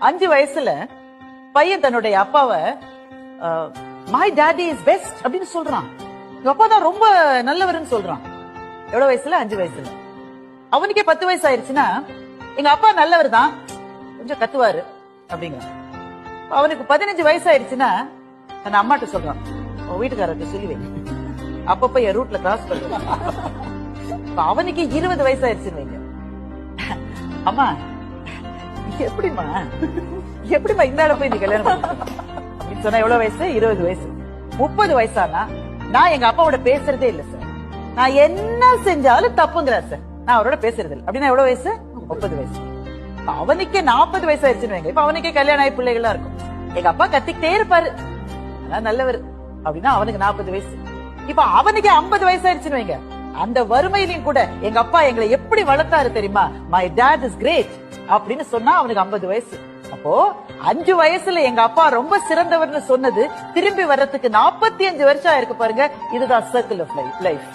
5 வயசுல பையன் தன்னுடைய அப்பாவை மை டாடி இஸ் பெஸ்ட் அப்படின்னு சொல்றான். எங்க அப்பா தான் ரொம்ப நல்லவர்னு சொல்றான். எவ்வளவு வயசுல? 5 வயசுல. அவனுக்கே 10 வயசு ஆயிருச்சுன்னா எங்க அப்பா நல்லவர் தான், கொஞ்சம் கத்துவாரு அப்படிங்கிறான். அவனுக்கு 15 வயசு ஆயிடுச்சுன்னா தன் அம்மாட்ட சொல்றான், உன் வீட்டுக்காரர்கிட்ட சொல்லி வை, அப்பப்ப என் ரூட்ல கிராஸ் பண்ணுவான். அவனுக்கு 20 வயசு ஆயிடுச்சுன்னு வைங்க, அம்மா எப்படிமா இந்த ஆள போய் நீ கல்யாணம் அப்படின்னு சொன்னா எவ்வளவு வயசு? 20 வயசு. 30 வயசானா நான் எங்க அப்பாவோட பேசுறதே இல்ல சார், நான் என்ன செஞ்சாலும் தப்புங்கிறார் சார், நான் அவரோட பேசுறது இல்லை அப்படின்னா எவ்வளவு வயசு? 30 வயசு. அவனுக்கே 40 வயசு ஆயிடுச்சுன்னு வைங்க, இப்ப அவனுக்கே கல்யாணம் ஆகி பிள்ளைகளா இருக்கும். எங்க அப்பா கத்திக்கிட்டே இருப்பாரு, நல்லவர் அப்படின்னா அவனுக்கு 40 வயசு. இப்ப அவனுக்கே 50 வயசு ஆயிடுச்சுன்னு வைங்க, அந்த வறுமையிலையும் கூட எங்க அப்பா எங்களை எப்படி வளர்த்தாரு தெரியுமா, மை டாட் இஸ் கிரேட் அப்படின்னு சொன்னா அவனுக்கு 50 வயசு. அப்போ 5 வயசுல எங்க அப்பா ரொம்ப சிறந்தவர்னு சொன்னது திரும்பி வர்றதுக்கு 45 வருஷம் ஆயிருக்கு பாருங்க. இதுதான் சர்க்கிள் ஆஃப் லைஃப்.